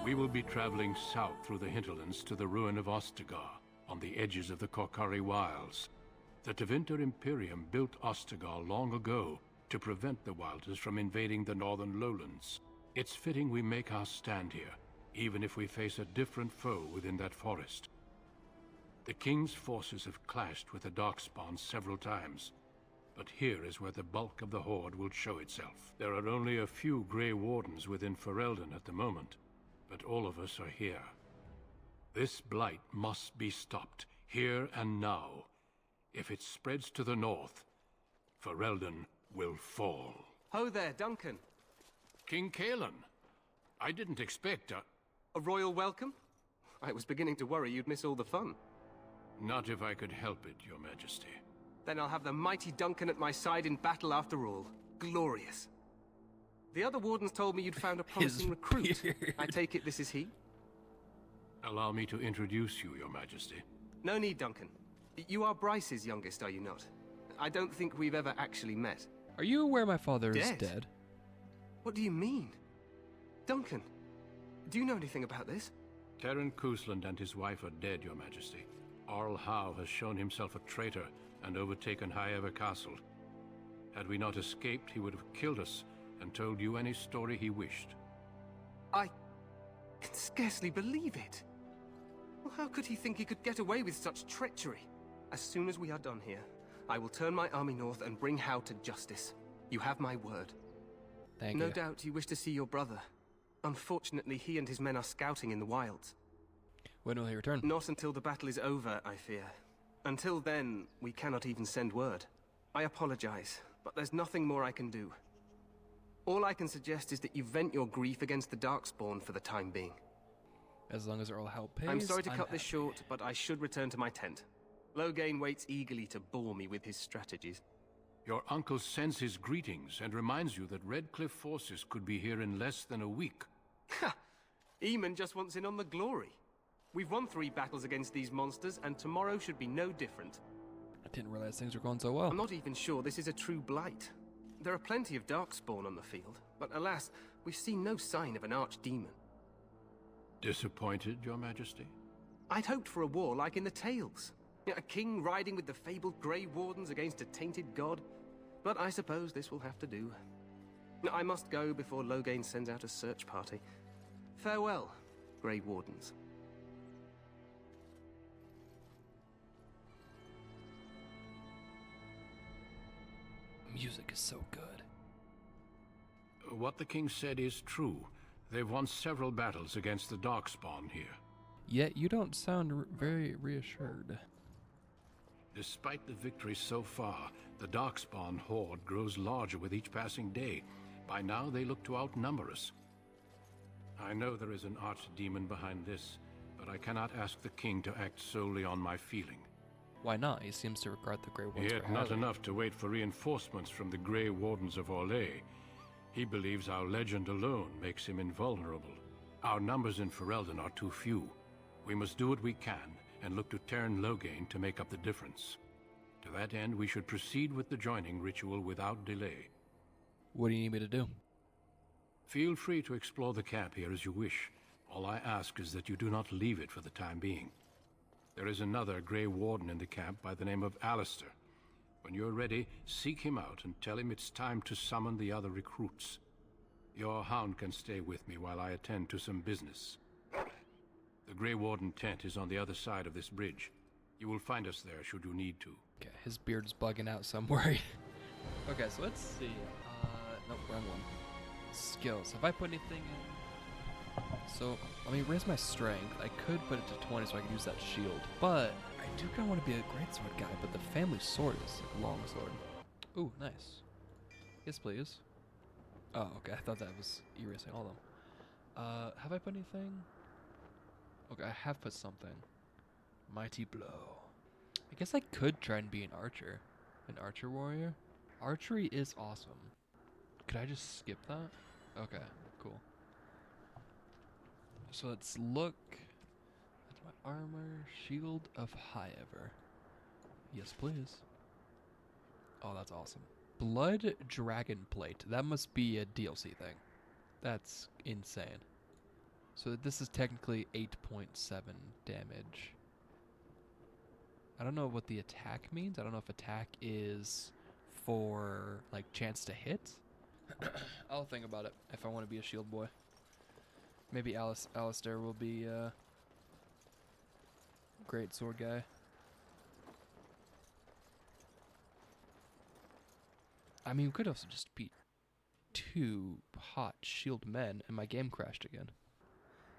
We will be traveling south through the hinterlands to the ruin of Ostagar, on the edges of the Korkari Wilds. The Tevinter Imperium built Ostagar long ago to prevent the Wilders from invading the northern lowlands. It's fitting we make our stand here, even if we face a different foe within that forest. The King's forces have clashed with the Darkspawn several times, but here is where the bulk of the Horde will show itself. There are only a few Grey Wardens within Ferelden at the moment, but all of us are here. This blight must be stopped, here and now. If it spreads to the north, Ferelden will fall. Ho there, Duncan. King Kaelin, I didn't expect A royal welcome? I was beginning to worry you'd miss all the fun. Not if I could help it, Your Majesty. Then I'll have the mighty Duncan at my side in battle after all. Glorious. The other wardens told me you'd found a promising recruit. I take it this is he? Allow me to introduce you, Your Majesty. No need, Duncan. You are Bryce's youngest, are you not? I don't think we've ever actually met. Are you aware my father is dead? What do you mean? Duncan, do you know anything about this? Terran Cousland and his wife are dead, Your Majesty. Arl Howe has shown himself a traitor and overtaken Highever Castle. Had we not escaped, he would have killed us and told you any story he wished. I can scarcely believe it. Well, how could he think he could get away with such treachery? As soon as we are done here, I will turn my army north and bring Howe to justice. You have my word. Thank you. No doubt you wish to see your brother. Unfortunately, he and his men are scouting in the wilds. When will he return? Not until the battle is over, I fear. Until then, we cannot even send word. I apologize, but there's nothing more I can do. All I can suggest is that you vent your grief against the Darkspawn for the time being. As long as Earl help pays, I'm sorry to cut this happy. short, but I should return to my tent. Loghain waits eagerly to bore me with his strategies. Your uncle sends his greetings and reminds you that Redcliffe forces could be here in less than a week. Ha! Eamon just wants in on the glory. We've won 3 battles against these monsters, and tomorrow should be no different. I didn't realize things were going so well. I'm not even sure this is a true blight. There are plenty of Darkspawn on the field, but alas, we've seen no sign of an archdemon. Disappointed, Your Majesty? I'd hoped for a war like in the tales. A king riding with the fabled Grey Wardens against a tainted god. But I suppose this will have to do. I must go before Loghain sends out a search party. Farewell, Grey Wardens. Music is so good. What the king said is true. They've won several battles against the Darkspawn here. Yet you don't sound very reassured. Despite the victories so far, the Darkspawn horde grows larger with each passing day. By now, they look to outnumber us. I know there is an archdemon behind this, but I cannot ask the king to act solely on my feeling. Why not? He seems to regard the Grey Wardens Yet very not highly. enough to wait for reinforcements from the Grey Wardens of Orlais. He believes our legend alone makes him invulnerable. Our numbers in Ferelden are too few. We must do what we can, and look to Terran Loghain to make up the difference. To that end, we should proceed with the joining ritual without delay. What do you need me to do? Feel free to explore the camp here as you wish. All I ask is that you do not leave it for the time being. There is another Grey Warden in the camp by the name of Alistair. When you're ready, seek him out and tell him it's time to summon the other recruits. Your hound can stay with me while I attend to some business. The Grey Warden tent is on the other side of this bridge. You will find us there should you need to. Okay, his beard's bugging out, so I'm worried. Okay, so let's see. Nope, wrong one. Skills. Have I put anything in? So, let me raise my strength. I could put it to 20 so I could use that shield. But, I do kind of want to be a greatsword guy, but the family sword is a long sword. Ooh, nice. Yes, please. Oh, okay, I thought that was erasing all of them. Have I put anything? Okay, I have put something. Mighty blow. I guess I could try and be an archer. An archer warrior? Archery is awesome. Could I just skip that? Okay, cool. So let's look at my armor. Shield of Highever. Yes, please. Oh, that's awesome. Blood Dragon Plate. That must be a DLC thing. That's insane. So this is technically 8.7 damage. I don't know what the attack means. I don't know if attack is for, like, chance to hit. I'll think about it if I want to be a shield boy. Maybe Alistair will be great sword guy. I mean, we could also just beat 2 hot shield men and my game crashed again.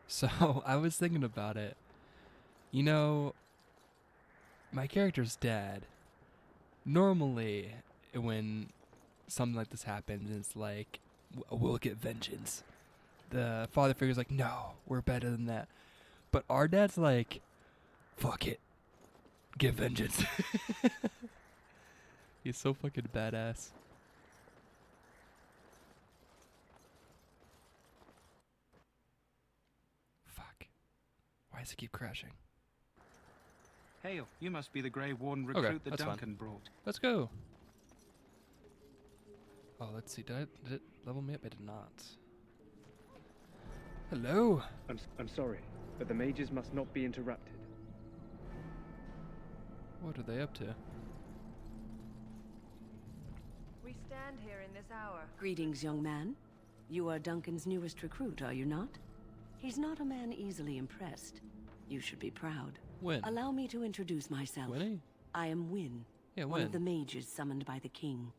So I was thinking about it. You know, my character's dad. Normally, when something like this happens, it's like, we'll get vengeance. The father figure's like, no, we're better than that. But our dad's like, fuck it. Get vengeance. He's so fucking badass. Fuck. Why does it keep crashing? Hail, you must be the Grey Warden recruit that that's fine. Duncan brought. Let's go. Oh, let's see. Did it level me up? It did not. Hello. I'm sorry, but the mages must not be interrupted. What are they up to? We stand here in this hour. Greetings, young man. You are Duncan's newest recruit, are you not? He's not a man easily impressed. You should be proud. Win. Allow me to introduce myself. Winnie? I am Wynne, Yeah, one Win. of the mages summoned by the king.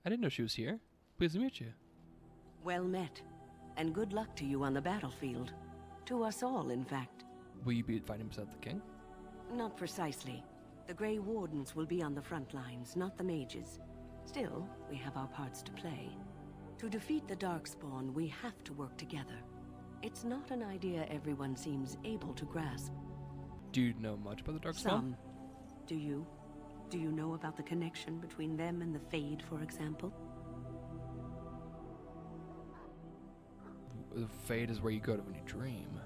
I didn't know she was here. Pleased to meet you. Well met, and good luck to you on the battlefield. To us all, in fact. Will you be fighting beside the king? Not precisely. The Grey Wardens will be on the front lines, not the mages. Still, we have our parts to play. To defeat the Darkspawn, we have to work together. It's not an idea everyone seems able to grasp. Do you know much about the Darkspawn? Some. Do you? Do you know about the connection between them and the Fade, for example? The Fade is where you go to when you dream.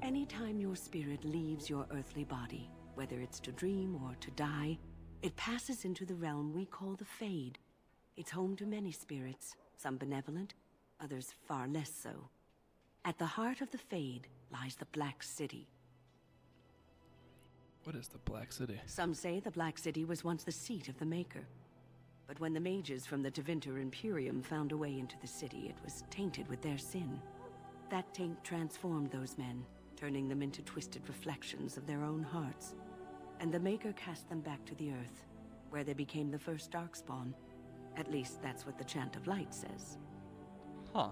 Anytime your spirit leaves your earthly body, whether it's to dream or to die, it passes into the realm we call the Fade. It's home to many spirits, some benevolent, others far less so. At the heart of the Fade lies the Black City. What is the Black City? Some say the Black City was once the seat of the Maker. But when the mages from the Tevinter Imperium found a way into the city, it was tainted with their sin. That taint transformed those men, turning them into twisted reflections of their own hearts. And the Maker cast them back to the Earth, where they became the first Darkspawn. At least that's what the Chant of Light says. Huh.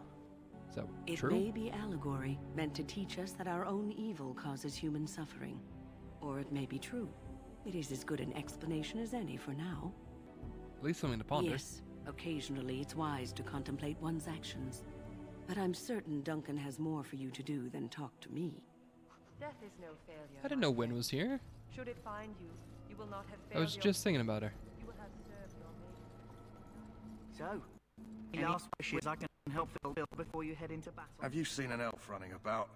Is that It true? may be allegory, meant to teach us that our own evil causes human suffering. Or it may be true. It is as good an explanation as any for now. At least something to ponder. Yes, occasionally it's wise to contemplate one's actions. But I'm certain Duncan has more for you to do than talk to me. Death is no failure. I didn't know Wynne was here. Should it find you, you will not have failed. I was just thinking about her. You will have served your maker. So, any last wishes I can help fulfill before you head into battle? Have you seen an elf running about?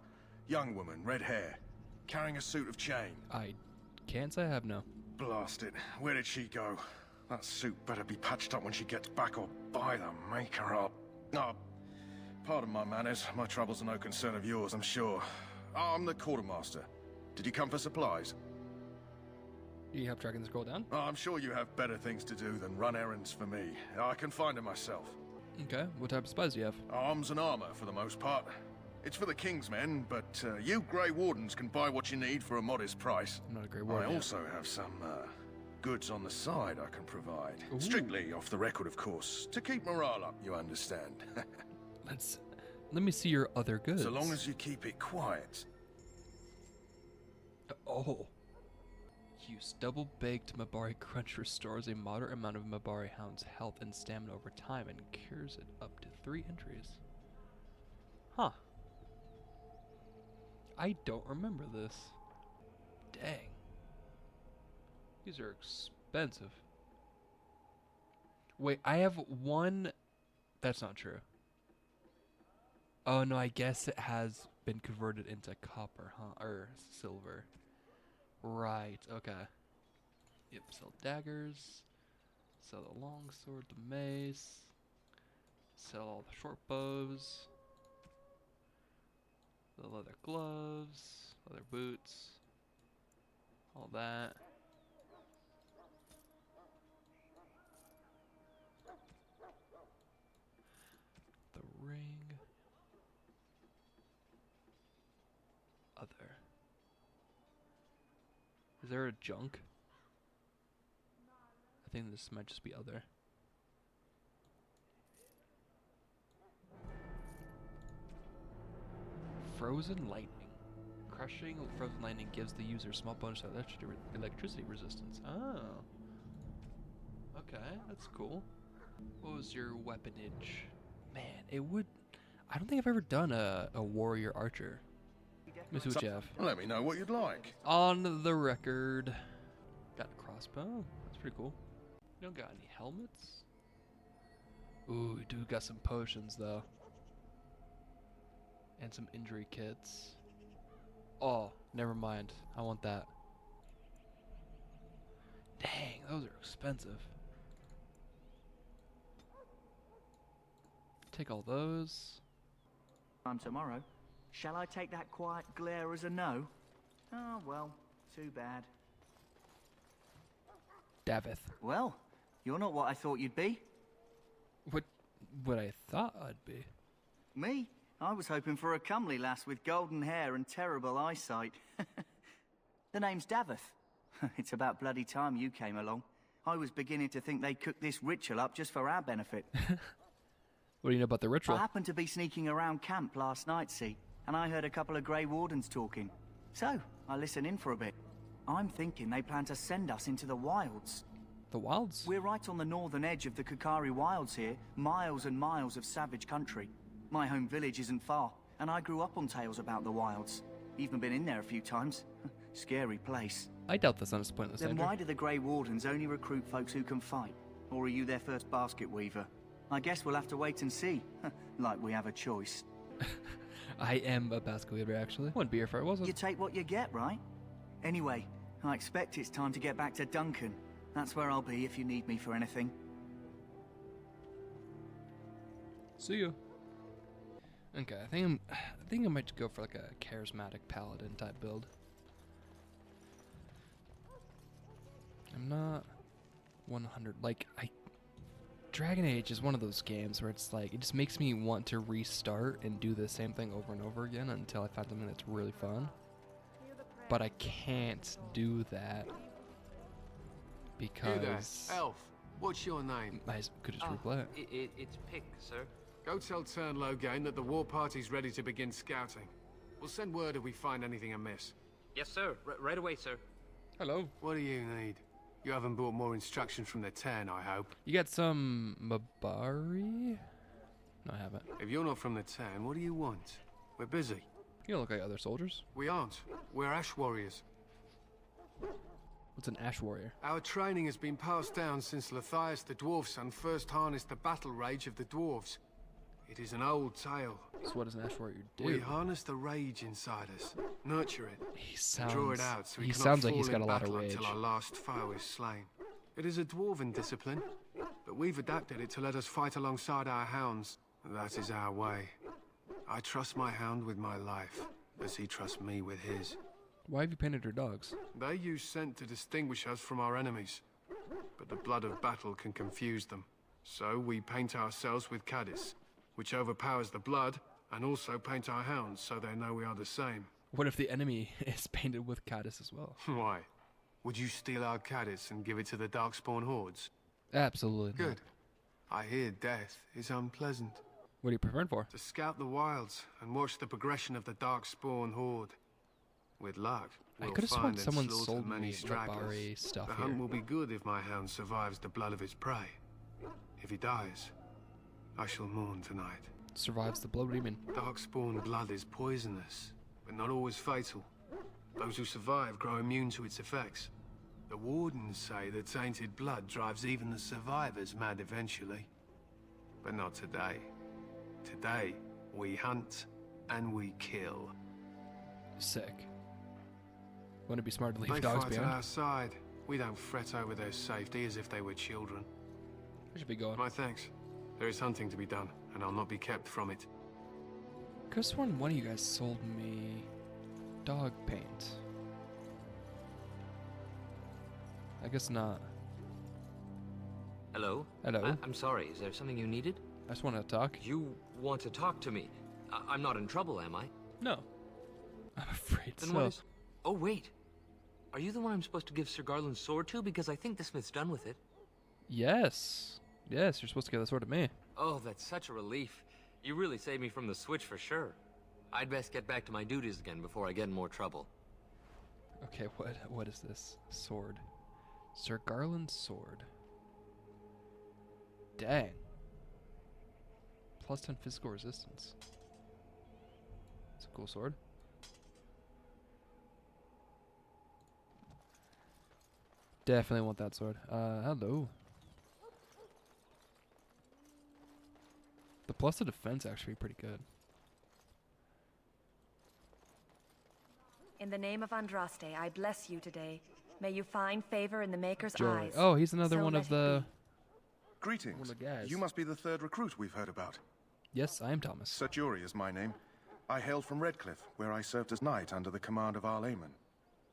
Young woman, red hair, carrying a suit of chain. I can't say I have no. Blast it. Where did she go? That suit better be patched up when she gets back, or by the Maker up. No, pardon my manners. My troubles are no concern of yours, I'm sure. I'm the quartermaster. Did you come for supplies? You help tracking this girl down? I'm sure you have better things to do than run errands for me. I can find her myself. Okay. What type of spies do you have? Arms and armor, for the most part. It's for the King's men, but you Grey Wardens can buy what you need for a modest price. I'm not a great I warrior. also have some goods on the side I can provide. Ooh. Strictly off the record, of course. To keep morale up, you understand. Let me see your other goods. So long as you keep it quiet. Oh. Use double-baked Mabari Crunch restores a moderate amount of Mabari Hound's health and stamina over time and cures it up to 3 entries. Huh. I don't remember this. Dang. These are expensive. Wait, I have one... That's not true. Oh no, I guess it has been converted into copper, huh? Or silver. Right, okay. Yep, sell daggers. Sell the longsword, the mace. Sell all the short bows. The leather gloves, leather boots, all that. The ring. Other. Is there a junk? I think this might just be other. Frozen lightning. Crushing frozen lightning gives the user a small bonus to electricity resistance. Oh. Okay, that's cool. What was your weaponage? Man, it would... I don't think I've ever done a warrior archer. Let me see what you have. Let me know what you'd like. On the record. Got a crossbow. That's pretty cool. You don't got any helmets? Ooh, we do got some potions though. And some injury kits. Oh, never mind. I want that. Dang, those are expensive. Take all those. Time tomorrow. Shall I take that quiet glare as a no? Oh, well, too bad. Davith. Well, you're not what I thought you'd be. What I thought I'd be. Me? I was hoping for a comely lass with golden hair and terrible eyesight. The name's Davith. It's about bloody time you came along. I was beginning to think they'd cooked this ritual up just for our benefit. What do you know about the ritual? I happened to be sneaking around camp last night, see, and I heard a couple of Grey Wardens talking. So, I listened in for a bit. I'm thinking they plan to send us into the wilds. The wilds? We're right on the northern edge of the Kokari Wilds here, miles and miles of savage country. My home village isn't far, and I grew up on tales about the wilds. Even been in there a few times. Scary place. I doubt that's not a point in this. Then why do the Grey Wardens only recruit folks who can fight? Or are you their first basket weaver? I guess we'll have to wait and see. Like we have a choice. I am a basket weaver, actually. Wouldn't be here if I wasn't. You take what you get, right? Anyway, I expect it's time to get back to Duncan. That's where I'll be if you need me for anything. See you. Okay, I think I might go for like a charismatic paladin type build. I'm not 100. Like Dragon Age is one of those games where it's like it just makes me want to restart and do the same thing over and over again until I find something that's really fun. But I can't do that because You there, elf. What's your name? I could just replay it. It's Pick, sir. Go tell Turn Loghain that the war party's ready to begin scouting. We'll send word if we find anything amiss. Yes, sir. Right away, sir. Hello. What do you need? You haven't brought more instruction from the Ten, I hope. You got some Mabari? No, I haven't. If you're not from the Ten, what do you want? We're busy. You don't look like other soldiers. We aren't. We're Ash Warriors. What's an Ash Warrior? Our training has been passed down since Lathias the Dwarf Son first harnessed the battle rage of the dwarves. It is an old tale. So what does an Ash Warrior do? We harness the rage inside us, nurture it, and draw it out so we cannot sounds fall like he's got in a lot of battle rage. until our last foe is slain. It is a dwarven discipline, but we've adapted it to let us fight alongside our hounds. That is our way. I trust my hound with my life, as he trusts me with his. Why have you painted your dogs? They use scent to distinguish us from our enemies, but the blood of battle can confuse them. So we paint ourselves with Caddis, which overpowers the blood, and also paint our hounds so they know we are the same. What if the enemy is painted with Caddis as well? Why? Would you steal our Caddis and give it to the Darkspawn hordes? Absolutely not. Good. I hear death is unpleasant. What are you preparing for? To scout the wilds and watch the progression of the Darkspawn horde. With luck, I we'll could have sworn find and someone slaughter sold many me stragglers. Mabari stuff The here. hunt will be good if my hound survives the blood of his prey. If he dies, I shall mourn tonight. Survives the blood, what do you mean? Darkspawn blood is poisonous, but not always fatal. Those who survive grow immune to its effects. The wardens say that tainted blood drives even the survivors mad eventually. But not today. Today, we hunt and we kill. Sick. Wouldn't it be smart to leave They dogs fight at behind? our side. We don't fret over their safety as if they were children. I should be going. My thanks. There is hunting to be done, and I'll not be kept from it. Could have sworn one of you guys sold me dog paint. I guess not. Hello? Hello. I'm sorry, is there something you needed? I just want to talk. You want to talk to me? I'm not in trouble, am I? No. I'm afraid Then so. what is... Oh, wait. Are you the one I'm supposed to give Sir Garland's sword to? Because I think the smith's done with it. Yes. Yes, you're supposed to give the sword to me. Oh, that's such a relief. You really saved me from the switch for sure. I'd best get back to my duties again before I get in more trouble. Okay, what is this? Sword. Sir Garland's sword. Dang. Plus 10 physical resistance. It's a cool sword. Definitely want that sword. Hello. The plus to defense actually pretty good. In the name of Andraste, I bless you today. May you find favor in the Maker's Joy. eyes. Oh, he's another So one let of it the... be. Greetings. One of the guys. You must be the third recruit we've heard about. Yes, I am Thomas. Sir Jury is my name. I hail from Redcliffe, where I served as knight under the command of Arl Aemon.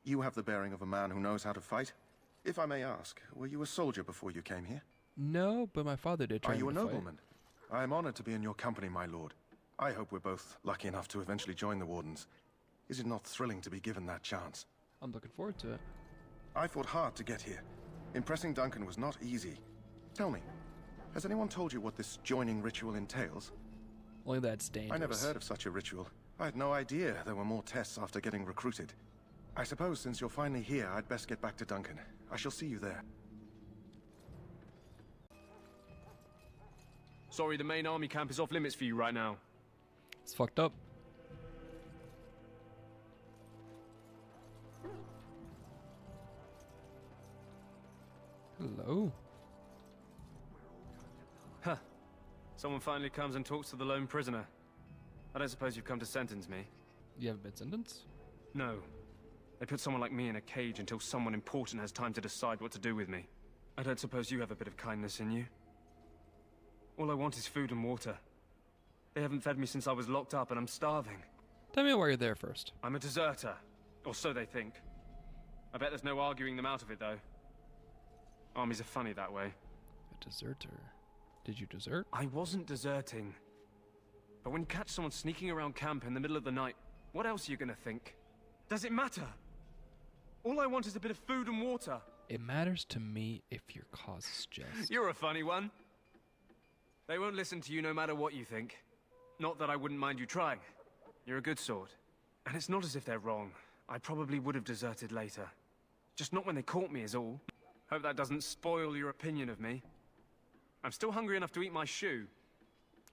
You have the bearing of a man who knows how to fight. If I may ask, were you a soldier before you came here? No, but my father did try Are you a to fight. nobleman? I am honored to be in your company, my lord. I hope we're both lucky enough to eventually join the Wardens. Is it not thrilling to be given that chance? I'm looking forward to it. I fought hard to get here. Impressing Duncan was not easy. Tell me, has anyone told you what this joining ritual entails? Only that's dangerous. I never heard of such a ritual. I had no idea there were more tests after getting recruited. I suppose since you're finally here, I'd best get back to Duncan. I shall see you there. Sorry, the main army camp is off limits for you right now. It's fucked up. Hello. Huh. Someone finally comes and talks to the lone prisoner. I don't suppose you've come to sentence me? You haven't been sentenced? No. They put someone like me in a cage until someone important has time to decide what to do with me. I don't suppose you have a bit of kindness in you? All I want is food and water. They haven't fed me since I was locked up and I'm starving. Tell me why you're there first. I'm a deserter. Or so they think. I bet there's no arguing them out of it, though. Armies are funny that way. A deserter. Did you desert? I wasn't deserting. But when you catch someone sneaking around camp in the middle of the night, what else are you gonna think? Does it matter? All I want is a bit of food and water. It matters to me if your cause is just. You're a funny one. They won't listen to you no matter what you think. Not that I wouldn't mind you trying. You're a good sword. And it's not as if they're wrong. I probably would have deserted later. Just not when they caught me is all. Hope that doesn't spoil your opinion of me. I'm still hungry enough to eat my shoe.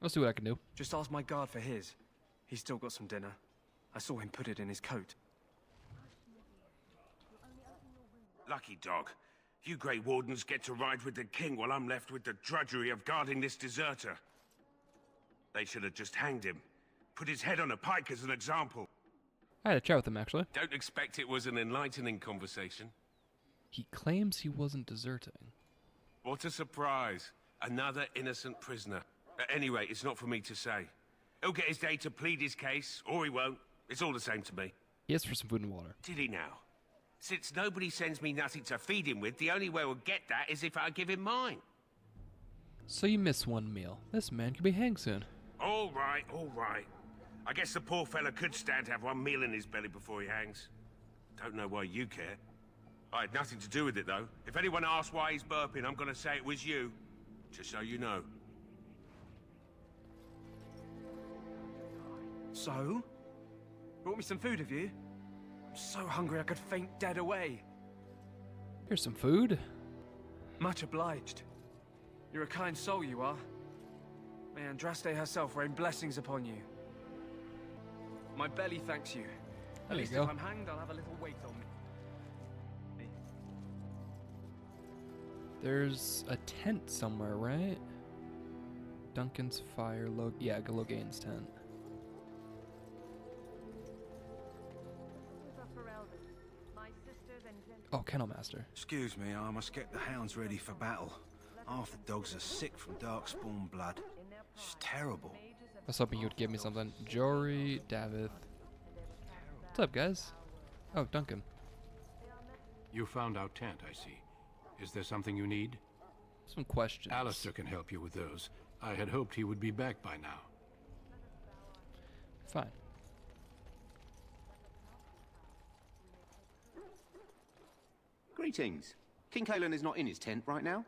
I'll see what I can do. Just ask my guard for his. He's still got some dinner. I saw him put it in his coat. Lucky dog. You Grey Wardens get to ride with the king while I'm left with the drudgery of guarding this deserter. They should have just hanged him. Put his head on a pike as an example. I had a chat with him, actually. Don't expect it was an enlightening conversation. He claims he wasn't deserting. What a surprise. Another innocent prisoner. Anyway, it's not for me to say. He'll get his day to plead his case, or he won't. It's all the same to me. He asked for some food and water. Did he now? Since nobody sends me nothing to feed him with, the only way we'll get that is if I give him mine. So you miss one meal. This man could be hanged soon. All right, all right. I guess the poor fella could stand to have one meal in his belly before he hangs. Don't know why you care. I had nothing to do with it, though. If anyone asks why he's burping, I'm gonna say it was you. Just so you know. So? Brought me some food, have you? I'm so hungry I could faint dead away. Here's some food. Much obliged. You're a kind soul, you are. May Andraste herself rain blessings upon you. My belly thanks you. There you At least go. if I'm hanged, I'll have a little weight on me. There's a tent somewhere, right? Duncan's fire, Logain's tent. My sisters and Oh, Kennel Master. Excuse me, I must get the hounds ready for battle. Half the dogs are sick from Darkspawn blood. It's terrible. was hoping you would give me something. Jory, Davith. What's up, guys? Oh, Duncan. You found our tent, I see. Is there something you need? Some questions. Alistair can help you with those. I had hoped he would be back by now. Fine. Greetings. King Kalen is not in his tent right now?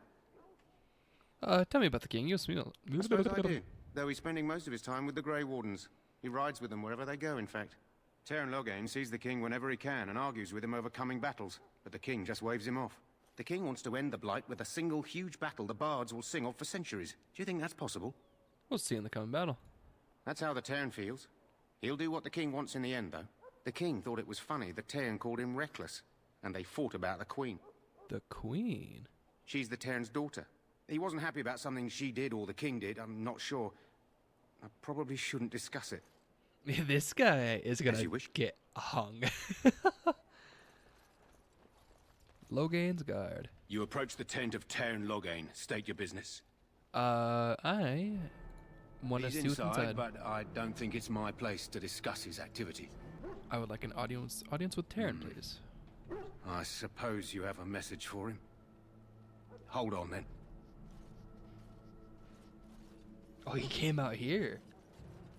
Tell me about the king. You smell. I suppose I do, though he's spending most of his time with the Grey Wardens. He rides with them wherever they go, in fact. Teyrn Loghain sees the king whenever he can and argues with him over coming battles, but the king just waves him off. The king wants to end the Blight with a single huge battle the bards will sing of for centuries. Do you think that's possible? We'll see in the coming battle. That's how the Teyrn feels. He'll do what the king wants in the end, though. The king thought it was funny that Teyrn called him reckless, and they fought about the queen. The queen? She's the Teyrn's daughter. He wasn't happy about something she did or the king did, I'm not sure. I probably shouldn't discuss it. This guy is gonna get hung. Loghain's guard. You approach the tent of Teyrn Loghain. State your business. I want to He's see what's inside. but I don't think it's my place to discuss his activity. I would like an audience with Teyrn, please. I suppose you have a message for him. Hold on, then. Oh, he came out here.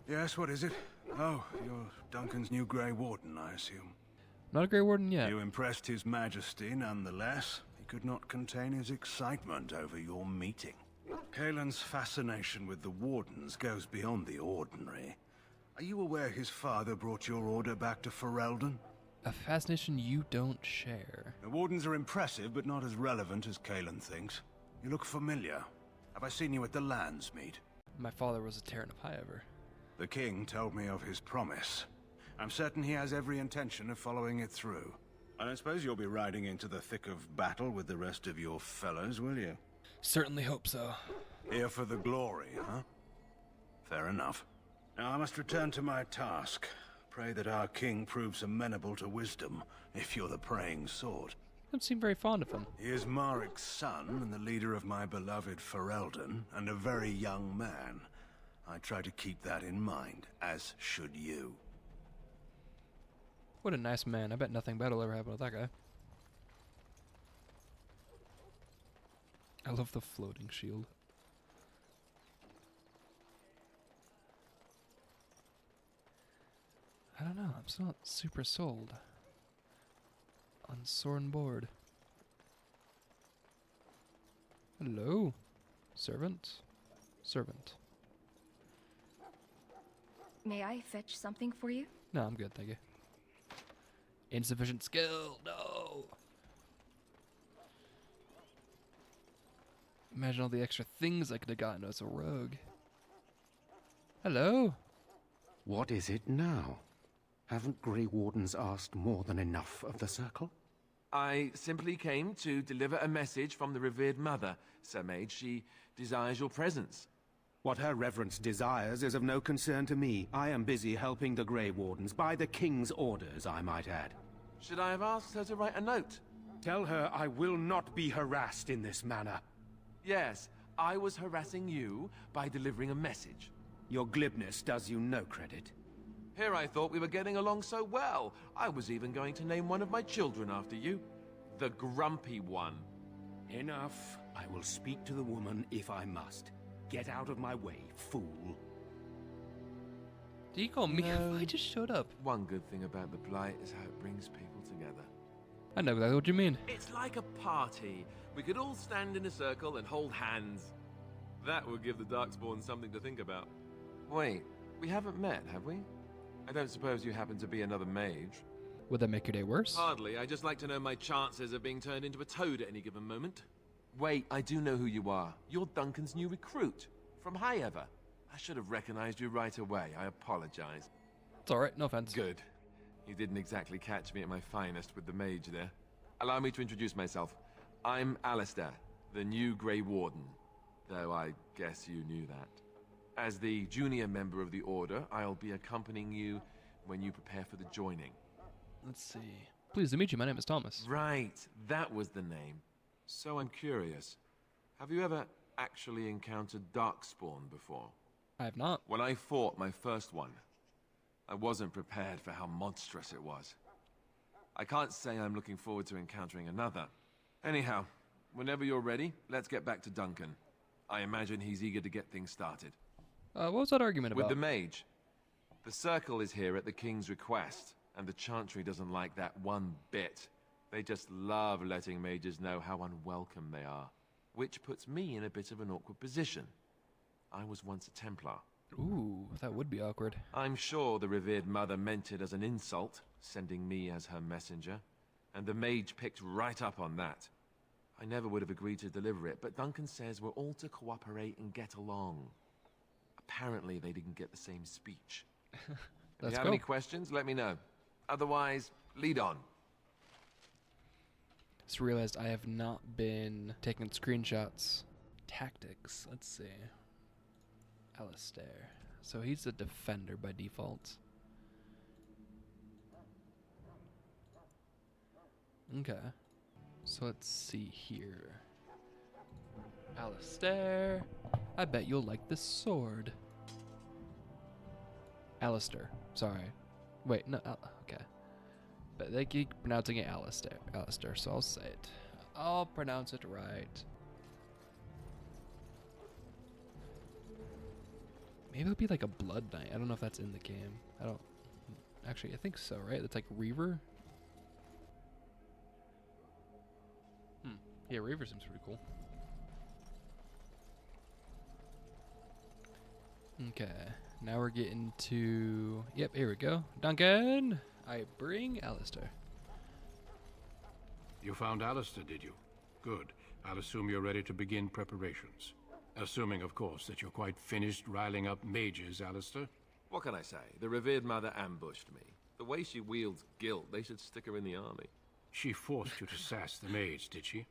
Yes, what is it? Oh, you're Duncan's new Grey Warden, I assume. Not a Grey Warden yet. You impressed His Majesty, nonetheless. He could not contain his excitement over your meeting. Kalen's fascination with the Wardens goes beyond the ordinary. Are you aware his father brought your order back to Ferelden? A fascination you don't share. The Wardens are impressive, but not as relevant as Kalen thinks. You look familiar. Have I seen you at the Lands meet? My father was a Teyrn of Highever. The king told me of his promise. I'm certain he has every intention of following it through. I don't suppose you'll be riding into the thick of battle with the rest of your fellows, will you? Certainly hope so. Here for the glory, huh? Fair enough. Now I must return to my task. Pray that our king proves amenable to wisdom, if you're the praying sort. Don't seem very fond of him. He is Marik's son, and the leader of my beloved Ferelden, and a very young man. I try to keep that in mind, as should you. What a nice man. I bet nothing bad will ever happen with that guy. I love the floating shield. I don't know. I'm still not super sold on Soren board. Hello, servant. Servant. May I fetch something for you? No, I'm good, thank you. Insufficient skill. No. Imagine all the extra things I could have gotten as a rogue. Hello. What is it now? Haven't Grey Wardens asked more than enough of the Circle? I simply came to deliver a message from the revered mother, Sir Mage. She desires your presence. What her reverence desires is of no concern to me. I am busy helping the Grey Wardens, by the King's orders, I might add. Should I have asked her to write a note? Tell her I will not be harassed in this manner. Yes, I was harassing you by delivering a message. Your glibness does you no credit. Here I thought we were getting along so well. I was even going to name one of my children after you. The Grumpy One. Enough. I will speak to the woman if I must. Get out of my way, fool. Do you call me? I just showed up. One good thing about the Blight is how it brings people together. I know exactly what you mean. It's like a party. We could all stand in a circle and hold hands. That would give the Darkspawn something to think about. Wait, we haven't met, have we? I don't suppose you happen to be another mage? Would that make your day worse? Hardly. I just like to know my chances of being turned into a toad at any given moment. Wait, I do know who you are. You're Duncan's new recruit. From Highever. I should have recognized you right away. I apologize. It's alright, no offense. Good. You didn't exactly catch me at my finest with the mage there. Allow me to introduce myself. I'm Alistair, the new Grey Warden. Though I guess you knew that. As the junior member of the Order, I'll be accompanying you when you prepare for the joining. Let's see. Pleased to meet you. My name is Thomas. Right, that was the name. So I'm curious. Have you ever actually encountered Darkspawn before? I have not. When I fought my first one, I wasn't prepared for how monstrous it was. I can't say I'm looking forward to encountering another. Anyhow, whenever you're ready, let's get back to Duncan. I imagine he's eager to get things started. What was that argument about? With the mage. The Circle is here at the King's request, and the Chantry doesn't like that one bit. They just love letting mages know how unwelcome they are, which puts me in a bit of an awkward position. I was once a Templar. Ooh, that would be awkward. I'm sure the revered mother meant it as an insult, sending me as her messenger, and the mage picked right up on that. I never would have agreed to deliver it, but Duncan says we're all to cooperate and get along. Apparently they didn't get the same speech. If you have any questions, let me know. Otherwise, lead on. Just realized I have not been taking screenshots. Tactics, let's see. Alistair. So he's a defender by default. Okay. So let's see here. Alistair. I bet you'll like this sword. Alistair. Sorry. Wait, no. Okay. But they keep pronouncing it Alistair. Alistair, so I'll say it. I'll pronounce it right. Maybe it'll be like a Blood Knight. I don't know if that's in the game. I don't... Actually, I think so, right? It's like Reaver? Yeah, Reaver seems pretty cool. Okay. Now we're getting to... Yep, here we go. Duncan! I bring Alistair. You found Alistair, did you? Good. I'll assume you're ready to begin preparations. Assuming, of course, that you're quite finished riling up mages, Alistair. What can I say? The revered mother ambushed me. The way she wields guilt, they should stick her in the army. She forced you to sass the mage, did she?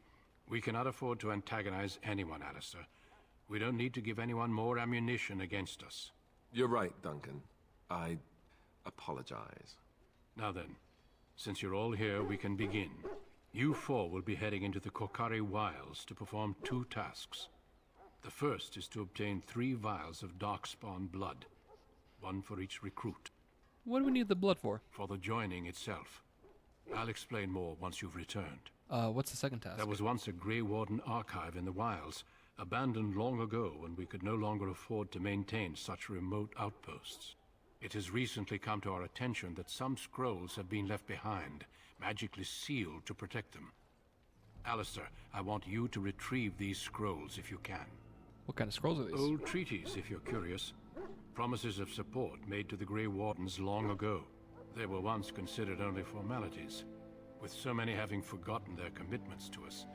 We cannot afford to antagonize anyone, Alistair. We don't need to give anyone more ammunition against us. You're right, Duncan. I apologize. Now then, since you're all here, we can begin. You four will be heading into the Korcari Wilds to perform 2 tasks. The first is to obtain 3 vials of Darkspawn blood, 1 for each recruit. What do we need the blood for? For the joining itself. I'll explain more once you've returned. What's the second task? There was once a Grey Warden archive in the wilds, abandoned long ago when we could no longer afford to maintain such remote outposts. It has recently come to our attention that some scrolls have been left behind, magically sealed to protect them. Alistair, I want you to retrieve these scrolls if you can. What kind of scrolls are these? Old treaties, if you're curious. Promises of support made to the Grey Wardens long ago. They were once considered only formalities. With so many having forgotten their commitments to us,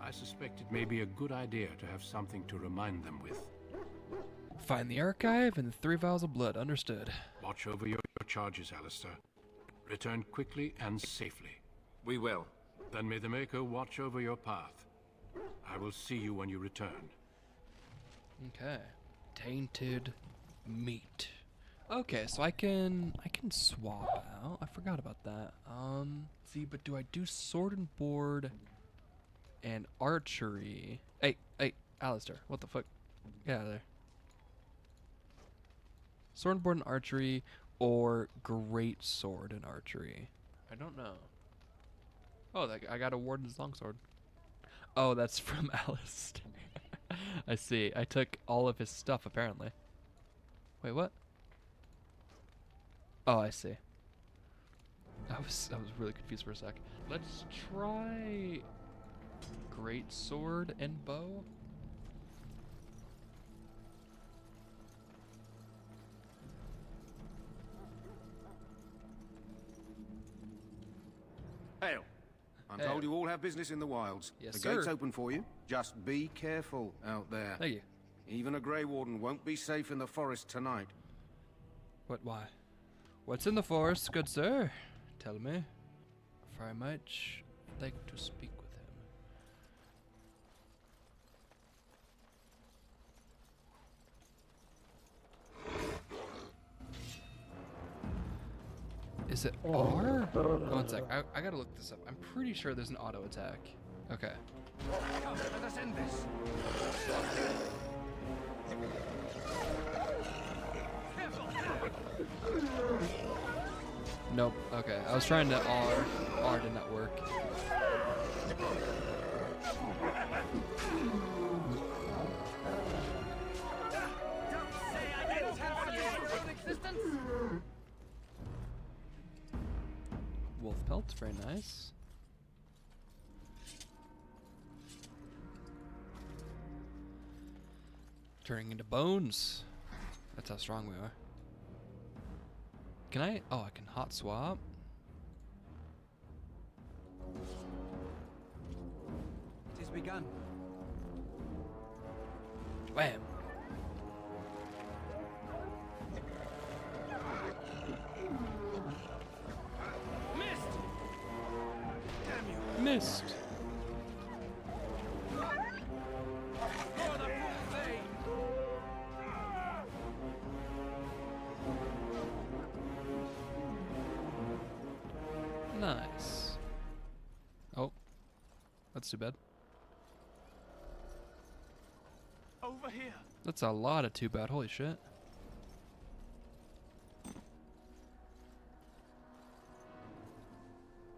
I suspect it may be a good idea to have something to remind them with. Find the archive and 3 vials of blood. Understood. Watch over your charges, Alistair. Return quickly and safely. We will. Then may the Maker watch over your path. I will see you when you return. Okay. Tainted meat. Okay, so I can swap out. I forgot about that. See, but do I do sword and board and archery? Hey, Alistair, what the fuck? Get out of there. Sword and board and archery, or great sword and archery? I don't know. Oh, I got a warden's longsword. Oh, that's from Alistair. I see. I took all of his stuff, apparently. Wait, what? Oh, I see. I was really confused for a sec. Let's try great sword and bow. Hail. I'm told you all have business in the wilds. Yes, the sir. gate's open for you. Just be careful out there. Thank you. Even a Grey Warden won't be safe in the forest tonight. What, why? What's in the forest, good sir? Tell me. For I might like to speak with him. Is it R? One sec, I gotta look this up. I'm pretty sure there's an auto attack. Okay. Come, let us end this. Nope. Okay, I was trying to R. R did not work. Wolf pelt, very nice. Turning into bones. That's how strong we are. Can I? Oh, I can hot swap. It is begun. Wham! Missed! Damn you! Missed! For the full vein! Nice. Oh. That's too bad. Over here! That's a lot of too bad. Holy shit.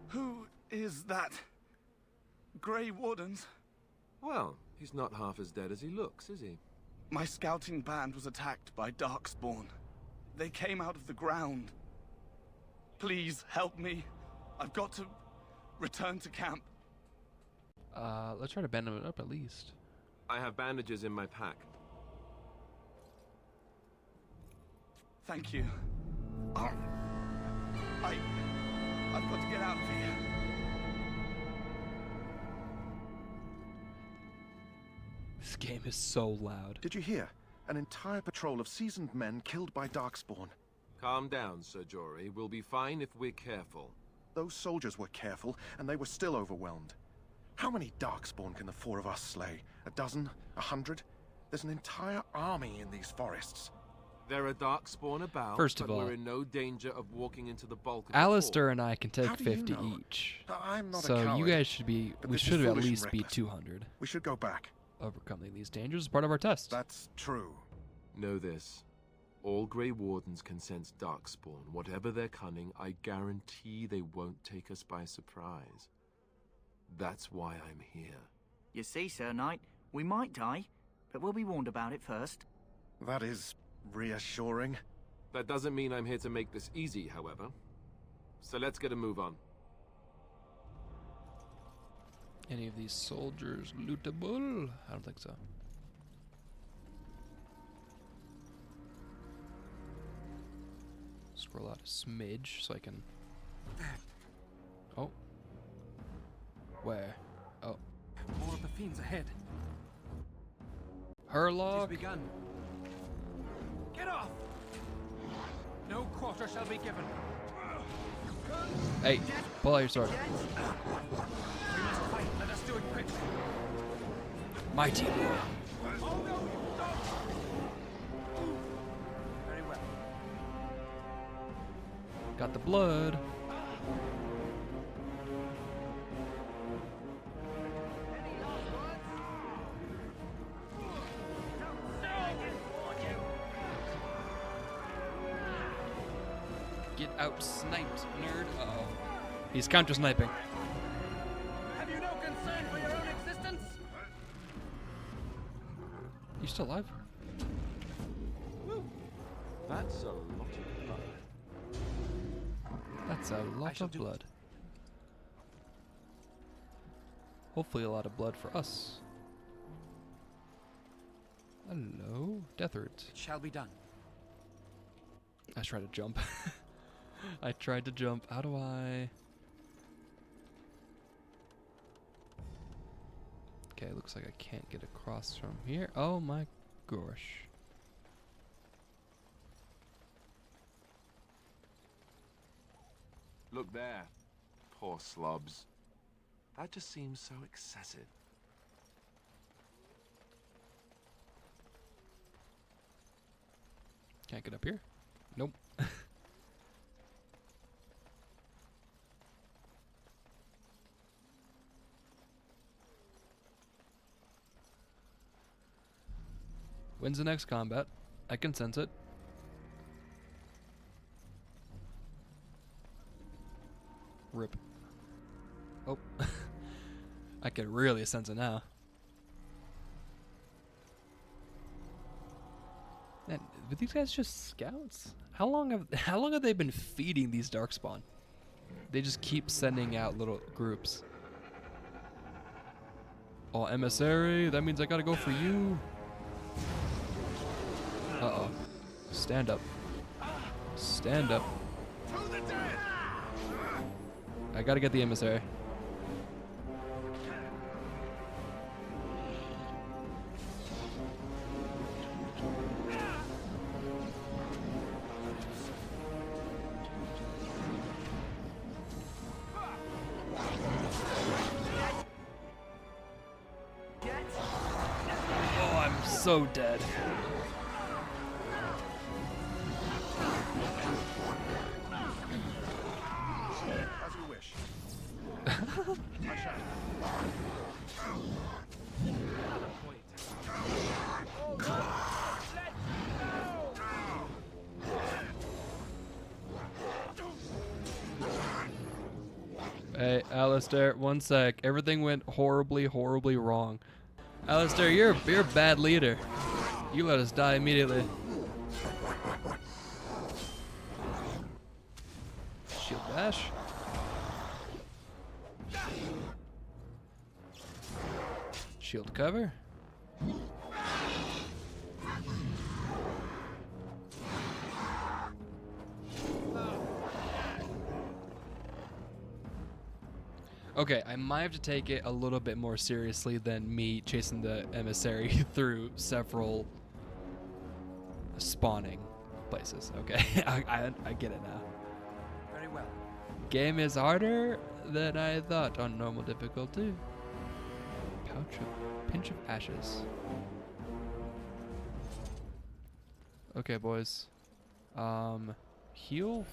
Who is that? Grey Wardens? Well, he's not half as dead as he looks, is he? My scouting band was attacked by Darkspawn. They came out of the ground. Please help me. I've got to return to camp. Let's try to band it up at least. I have bandages in my pack. Thank you. I've got to get out of here. This game is so loud. Did you hear? An entire patrol of seasoned men killed by Darkspawn. Calm down, Sir Jory. We'll be fine if we're careful. Those soldiers were careful, and they were still overwhelmed. How many Darkspawn can the four of us slay? A dozen? 100? There's an entire army in these forests. There are Darkspawn about, First of but all, we're in no danger of walking into the bulk of Alistair and I can take How do you 50 know? each. I'm not a So coward, you guys should be, but we this is should at foolish and least be reckless. 200. We should go back. Overcoming these dangers is part of our test. That's true. Know this. All Grey Wardens can sense Darkspawn. Whatever their cunning, I guarantee they won't take us by surprise. That's why I'm here. You see, Sir Knight, we might die, but we'll be warned about it first. That is reassuring. That doesn't mean I'm here to make this easy, however. So let's get a move on. Any of these soldiers lootable? I don't think so. Scroll out a smidge so I can... Oh. Where? Oh. More of the fiends ahead. Herlock. It is begun. Get off! No quarter shall be given. Hey, pull out your sword. We must fight. Let us do it quick. Mighty boy. Oh no! Stop! Very well. Got the blood. Get out sniped, nerd. Uh-oh. He's counter sniping. Have you no concern for your own existence? You still alive? That's a lot of blood. That's a lot of blood. Hopefully a lot of blood for us. Hello, Death Root. It shall be done. I tried to jump. I tried to jump. How do I? Okay, looks like I can't get across from here. Oh my gosh. Look there. Poor slobs. That just seems so excessive. Can't get up here? Nope. When's the next combat? I can sense it. Rip. Oh. I can really sense it now. Man, were these guys just scouts? How long have they been feeding these Darkspawn? They just keep sending out little groups. Oh, emissary, that means I gotta go for you. Uh-oh. Stand up. Stand up. I gotta get the emissary. Oh, I'm so dead. As you wish. Hey, Alistair, one sec. Everything went horribly, horribly wrong. Alistair, you're a bad leader. You let us die immediately. Shield bash. Shield cover. Okay, I might have to take it a little bit more seriously than me chasing the emissary through several spawning places. Okay, I get it now. Very well. Game is harder than I thought on normal difficulty. Pinch of ashes. Okay, boys. Heal?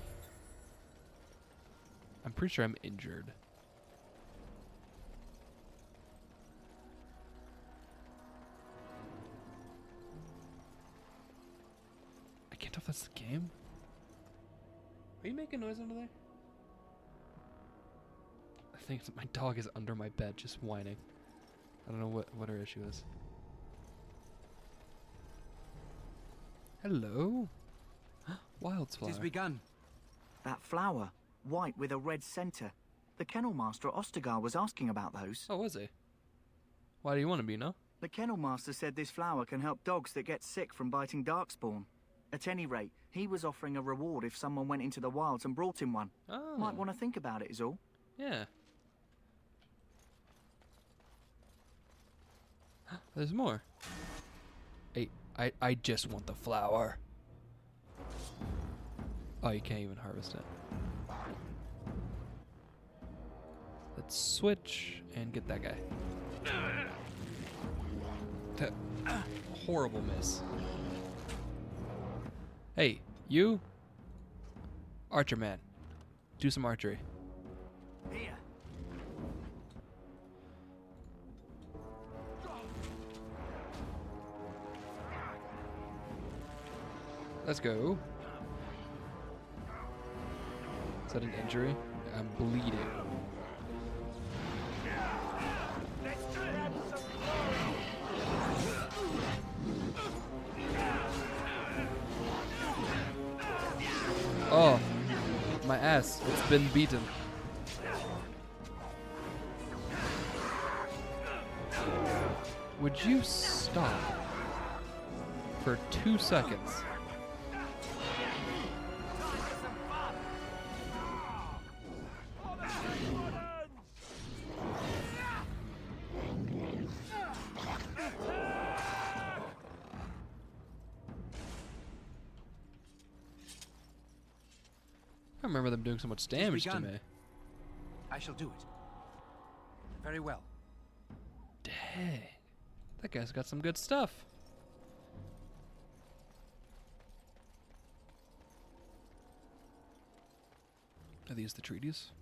I'm pretty sure I'm injured. I can't tell if that's the game. Are you making noise under there? I think my dog is under my bed just whining. I don't know what her issue is. Hello? Wildflower. It has begun. That flower, white with a red center. The kennel master at Ostagar was asking about those. Oh, was he? Why do you want to be, no? The kennel master said this flower can help dogs that get sick from biting Darkspawn. At any rate, he was offering a reward if someone went into the wilds and brought him one. Oh. Might want to think about it is all. Yeah. There's more. Hey, I just want the flower. Oh, you can't even harvest it. Let's switch and get that guy. Horrible miss. Hey, you? Archer man. Do some archery. Here. Let's go. Is that an injury? I'm bleeding. Oh, my ass. It's been beaten. Would you stop for 2 seconds? I remember them doing so much damage to me. I shall do it. Very well. Dang. That guy's got some good stuff. Are these the treaties?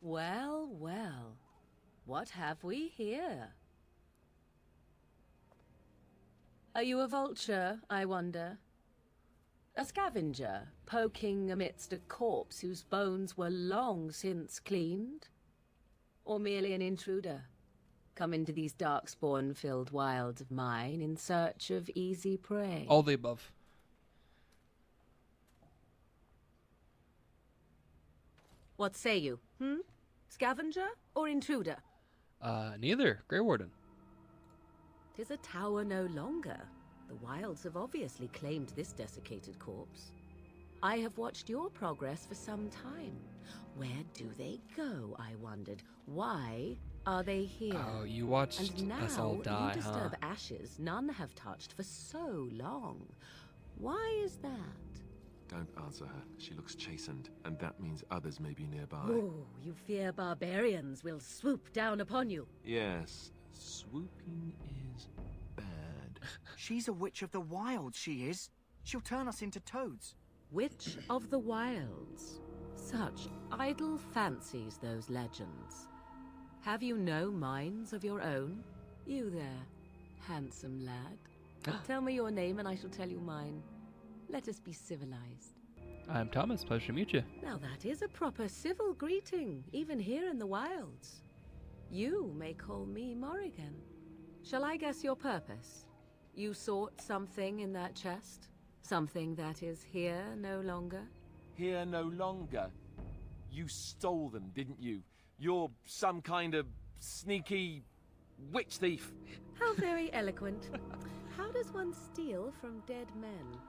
Well, well. What have we here? Are you a vulture, I wonder? A scavenger, poking amidst a corpse whose bones were long since cleaned? Or merely an intruder, come into these darkspawn-filled wilds of mine in search of easy prey? All the above. What say you, Scavenger or intruder? Neither. Grey Warden. 'Tis a tower no longer. The wilds have obviously claimed this desiccated corpse. I have watched your progress for some time. Where do they go, I wondered? Why are they here? Oh, you watched and now us all die, you disturb huh? ashes none have touched for so long. Why is that? Don't answer her. She looks chastened, and that means others may be nearby. Oh, you fear barbarians will swoop down upon you. Yes, swooping is bad. She's a witch of the wilds, she is. She'll turn us into toads. Witch of the wilds. Such idle fancies, those legends. Have you no minds of your own? You there, handsome lad. Tell me your name and I shall tell you mine. Let us be civilized. I'm Thomas. Pleasure to meet you. Now that is a proper civil greeting, even here in the wilds. You may call me Morrigan. Shall I guess your purpose? You sought something in that chest? Something that is here no longer? Here no longer. You stole them, didn't you? You're some kind of sneaky witch thief. How very eloquent. How does one steal from dead men?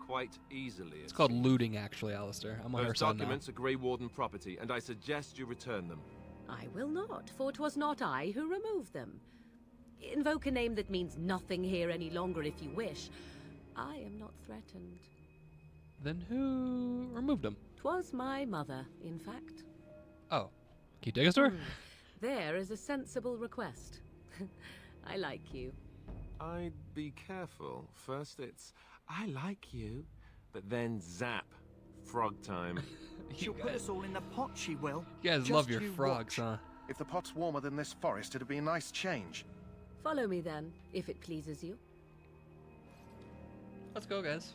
Quite easily. It's called looting, actually, Alistair. I'm on her Those side now. documents are Grey Warden property, and I suggest you return them. I will not, for 'twas not I who removed them. Invoke a name that means nothing here any longer if you wish. I am not threatened. Then who removed them? 'Twas my mother, in fact. Oh. Can you take us to her? There is a sensible request. I like you. I'd be careful. First it's, I like you, but then zap. Frog time. She'll put us all in the pot, she will. You guys Just love your you frogs, watch. huh? If the pot's warmer than this forest, it'd be a nice change. Follow me then, if it pleases you. Let's go, guys.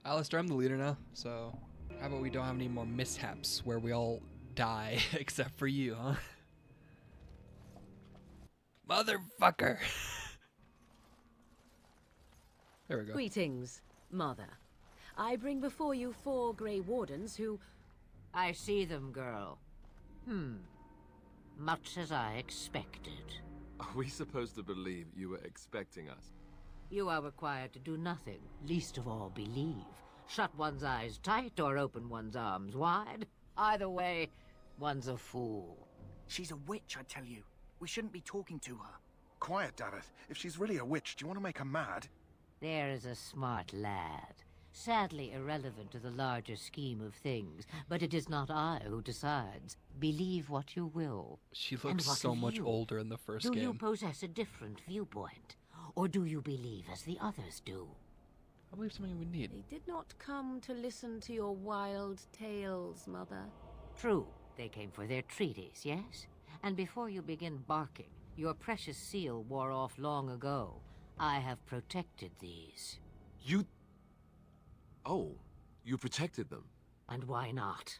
Alistair, I'm the leader now, so how about we don't have any more mishaps where we all die except for you, huh? Motherfucker! There we go. Greetings, Mother. I bring before you 4 Grey Wardens who... I see them, girl. Much as I expected. Are we supposed to believe you were expecting us? You are required to do nothing, least of all believe. Shut one's eyes tight or open one's arms wide. Either way, one's a fool. She's a witch, I tell you. We shouldn't be talking to her. Quiet, Davith. If she's really a witch, do you want to make her mad? There is a smart lad. Sadly irrelevant to the larger scheme of things, but it is not I who decides. Believe what you will. She And looks what so of much you? older in the first Do game. you possess a different viewpoint? Or do you believe as the others do? I believe something we need. They did not come to listen to your wild tales, Mother. True. They came for their treaties, yes? And before you begin barking, your precious seal wore off long ago. I have protected these. You... Oh, you protected them. And why not?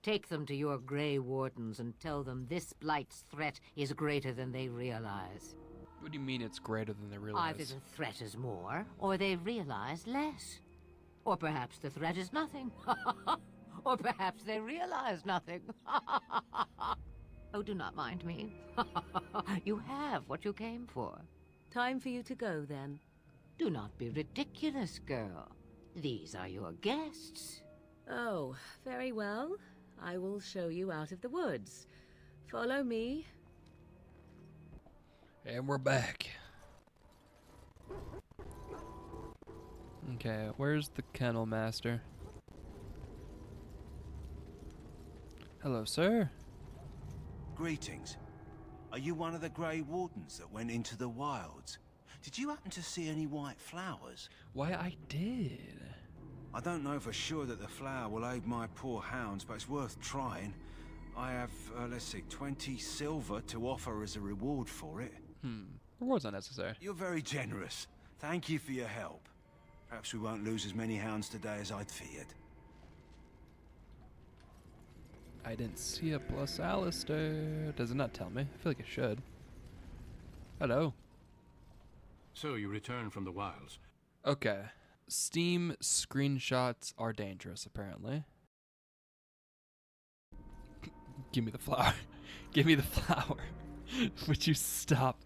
Take them to your Grey Wardens and tell them this Blight's threat is greater than they realize. What do you mean it's greater than they realize? Either the threat is more, or they realize less. Or perhaps the threat is nothing. Or perhaps they realize nothing. Oh, do not mind me. You have what you came for. Time for you to go, then. Do not be ridiculous, girl. These are your guests. Oh, very well. I will show you out of the woods. Follow me. And we're back. Okay, where's the kennel master? Hello, sir. Greetings. Are you one of the Grey Wardens that went into the wilds? Did you happen to see any white flowers? Why, I did. I don't know for sure that the flower will aid my poor hounds, but it's worth trying. I have, let's see, 20 silver to offer as a reward for it. Reward's not necessary. You're very generous. Thank you for your help. Perhaps we won't lose as many hounds today as I'd feared. I didn't see a plus Alistair. Does it not tell me? I feel like it should. Hello. So you return from the wilds. Okay. Steam screenshots are dangerous, apparently. Give me the flower. Give me the flower. Would you stop?